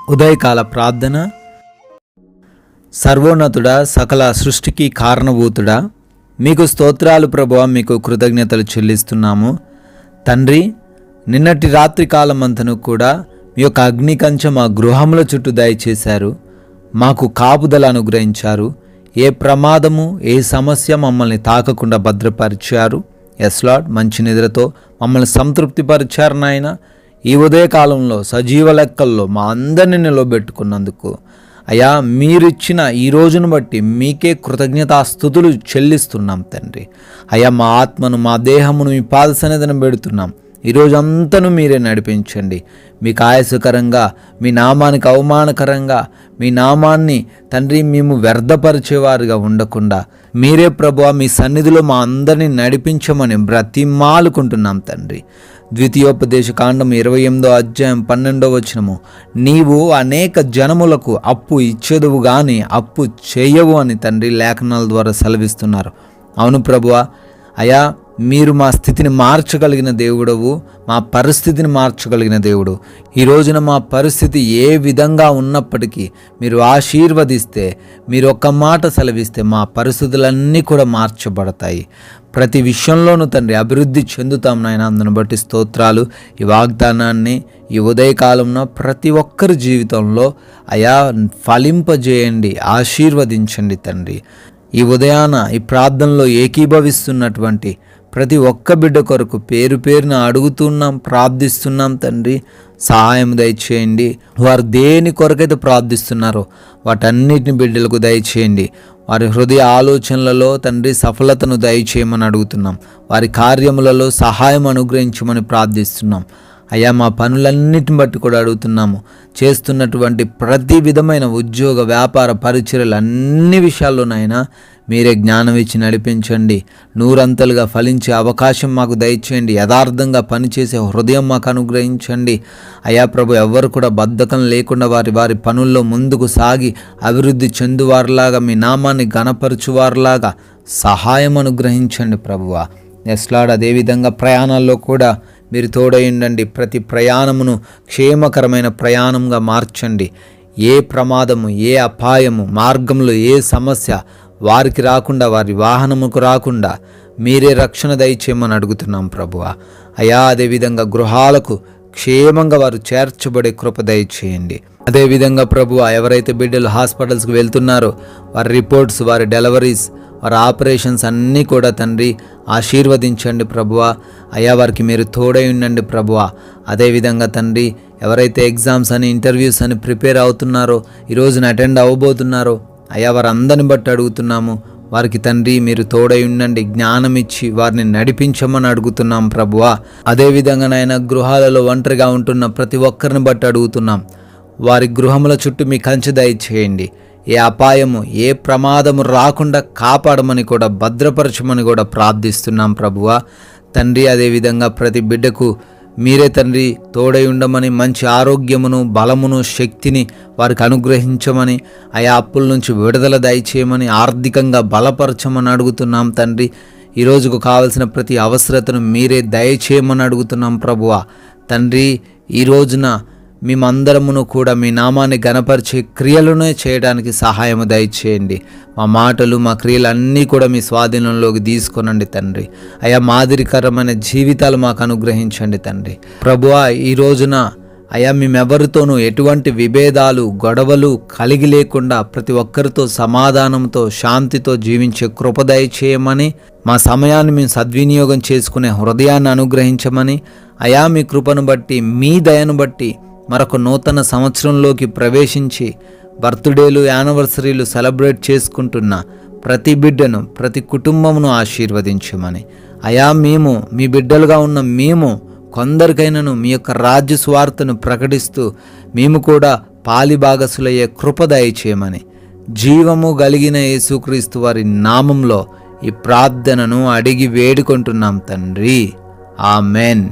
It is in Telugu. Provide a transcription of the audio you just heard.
ఉదయకాల ప్రార్థన. సర్వోన్నతుడా, సకల సృష్టికి కారణభూతుడా, మీకు స్తోత్రాలు ప్రభువా, మీకు కృతజ్ఞతలు చెల్లిస్తున్నాము తండ్రి. నిన్నటి రాత్రి కాలమంతను కూడా మీ యొక్క అగ్నికంచ మా గృహముల చుట్టూ దయచేశారు, మాకు కాపుదల అనుగ్రహించారు. ఏ ప్రమాదము, ఏ సమస్య మమ్మల్ని తాకకుండా భద్రపరిచారు. ఎస్ లార్డ్, మంచి నిద్రతో మమ్మల్ని సంతృప్తిపరిచారు నాయన. ఈ ఉదయకాలంలో సజీవ లెక్కల్లో మా అందరిని నిలబెట్టుకున్నందుకు అయ్యా, మీరిచ్చిన ఈ రోజును బట్టి మీకే కృతజ్ఞతాస్తుతులు చెల్లిస్తున్నాం తండ్రి. అయ్యా, మా ఆత్మను, మా దేహమును మీ పాద సన్నిధిని పెడుతున్నాం. ఈరోజు అంతను మీరే నడిపించండి. మీకు ఆయాసకరంగా, మీ నామానికి అవమానకరంగా, మీ నామాన్ని తండ్రి మేము వ్యర్థపరిచేవారుగా ఉండకుండా మీరే ప్రభువా మీ సన్నిధిలో మా అందరినీ నడిపించమని బ్రతిమాలుకుంటున్నాం తండ్రి. ద్వితీయోపదేశ కాండం 28వ అధ్యాయం 12వ వచనము, నీవు అనేక జనములకు అప్పు ఇచ్చేదువు గాని అప్పు చేయవు అని తండ్రి లేఖనాల ద్వారా సెలవిస్తున్నారు. అవును ప్రభువా, అయా మీరు మా స్థితిని మార్చగలిగిన దేవుడవు, మా పరిస్థితిని మార్చగలిగిన దేవుడు. ఈ రోజున మా పరిస్థితి ఏ విధంగా ఉన్నప్పటికీ మీరు ఆశీర్వదిస్తే, మీరు ఒక్క మాట సెలవిస్తే మా పరిస్థితులన్నీ కూడా మార్చబడతాయి. ప్రతి విషయంలోనూ తండ్రి అభివృద్ధి చెందుతాం నాయన. అందును బట్టి స్తోత్రాలు. ఈ వాగ్దానాన్ని ఈ ఉదయకాలంలో ప్రతి ఒక్కరి జీవితంలో అయా ఫలింపజేయండి, ఆశీర్వదించండి తండ్రి. ఈ ఉదయాన ఈ ప్రార్థనలో ఏకీభవిస్తున్నటువంటి ప్రతి ఒక్క బిడ్డ కొరకు పేరు పేరున అడుగుతున్నాం, ప్రార్థిస్తున్నాం తండ్రి. సహాయం దయచేయండి. వారు దేని కొరకైతే ప్రార్థిస్తున్నారో వాటన్నిటిని బిడ్డలకు దయచేయండి. వారి హృదయ ఆలోచనలలో తండ్రి సఫలతను దయచేయమని అడుగుతున్నాం. వారి కార్యములలో సహాయం అనుగ్రహించమని ప్రార్థిస్తున్నాం. అయ్యా, మా పనులన్నిటిని బట్టి కూడా అడుగుతున్నాము. చేస్తున్నటువంటి ప్రతి విధమైన ఉద్యోగ, వ్యాపార, పరిచర్యలు అన్ని విషయాల్లోనైనా మీరే జ్ఞానం ఇచ్చి నడిపించండి. నూరంతలుగా ఫలించే అవకాశం మాకు దయచేయండి. యథార్థంగా పనిచేసే హృదయం మాకు అనుగ్రహించండి. అయ్యా ప్రభు, ఎవ్వరు కూడా బద్ధకం లేకుండా వారి వారి పనుల్లో ముందుకు సాగి అభివృద్ధి చెందువారిలాగా, మీ నామాన్ని గణపరచువారిలాగా సహాయం అనుగ్రహించండి ప్రభువా. ఎస్ లార్డ్, అదేవిధంగా ప్రయాణాల్లో కూడా మీరు తోడయుండండి. ప్రతి ప్రయాణమును క్షేమకరమైన ప్రయాణంగా మార్చండి. ఏ ప్రమాదము, ఏ అపాయము, మార్గంలో ఏ సమస్య వారికి రాకుండా, వారి వాహనముకు రాకుండా మీరే రక్షణ దయచేయమని అడుగుతున్నాం ప్రభువా. అయా, అదేవిధంగా గృహాలకు క్షేమంగా వారు చేర్చబడే కృప దయచేయండి. అదేవిధంగా ప్రభువా, ఎవరైతే బిడ్డలు హాస్పిటల్స్కి వెళ్తున్నారో వారి రిపోర్ట్స్, వారి డెలివరీస్, వారి ఆపరేషన్స్ అన్నీ కూడా తండ్రి ఆశీర్వదించండి ప్రభువా. అయ్యా, వారికి మీరు తోడై ఉండండి ప్రభువా. అదేవిధంగా తండ్రి, ఎవరైతే ఎగ్జామ్స్ అని, ఇంటర్వ్యూస్ అని ప్రిపేర్ అవుతున్నారో, ఈరోజున అటెండ్ అవ్వబోతున్నారో అయ్యా, వారందరిని బట్టి అడుగుతున్నాము. వారికి తండ్రి మీరు తోడై ఉండండి, జ్ఞానం ఇచ్చి వారిని నడిపించమని అడుగుతున్నాం ప్రభువా. అదేవిధంగా నాయన, గృహాలలో ఒంటరిగా ఉంటున్న ప్రతి ఒక్కరిని బట్టి అడుగుతున్నాం. వారి గృహముల చుట్టూ మీ కంచె దయచేయండి. ఏ అపాయము, ఏ ప్రమాదము రాకుండా కాపాడమని కూడా, భద్రపరచమని కూడా ప్రార్థిస్తున్నాం ప్రభువా తండ్రి. అదేవిధంగా ప్రతి బిడ్డకు మీరే తండ్రి తోడై ఉండమని, మంచి ఆరోగ్యమును, బలమును, శక్తిని వారికి అనుగ్రహించమని, ఆయా అప్పుల నుంచి విడుదల దయచేయమని, ఆర్థికంగా బలపరచమని అడుగుతున్నాం తండ్రి. ఈరోజుకు కావలసిన ప్రతి అవసరతను మీరే దయచేయమని అడుగుతున్నాం ప్రభువా తండ్రి. ఈ రోజున మేమందరమును కూడా మీ నామాన్ని గణపరిచే క్రియలనే చేయడానికి సహాయము దయచేయండి. మా మాటలు, మా క్రియలు అన్నీ కూడా మీ స్వాధీనంలోకి తీసుకొనండి తండ్రి. అయా, మాదిరికరమైన జీవితాలు మాకు అనుగ్రహించండి తండ్రి. ప్రభువా, ఈ రోజున అయా మేమెవరితోనూ ఎటువంటి విభేదాలు, గొడవలు కలిగి లేకుండా ప్రతి ఒక్కరితో సమాధానంతో, శాంతితో జీవించే కృప దయచేయమని, మా సమయాన్ని మేము సద్వినియోగం చేసుకునే హృదయాన్ని అనుగ్రహించమని, అయా మీ కృపను బట్టి, మీ దయను బట్టి మరొక నూతన సంవత్సరంలోకి ప్రవేశించి బర్త్డేలు, యానివర్సరీలు సెలబ్రేట్ చేసుకుంటున్న ప్రతి బిడ్డను, ప్రతి కుటుంబమును ఆశీర్వదించమని, అయా మేము మీ బిడ్డలుగా ఉన్న మేము కొందరికైనాను మీ యొక్క రాజ్య స్వార్థను ప్రకటిస్తూ మేము కూడా పాలిభాగసులయ్యే కృప దయచేయమని, జీవము కలిగిన యేసుక్రీస్తు వారి నామంలో ఈ ప్రార్థనను అడిగి వేడుకుంటున్నాం తండ్రి. ఆమెన్.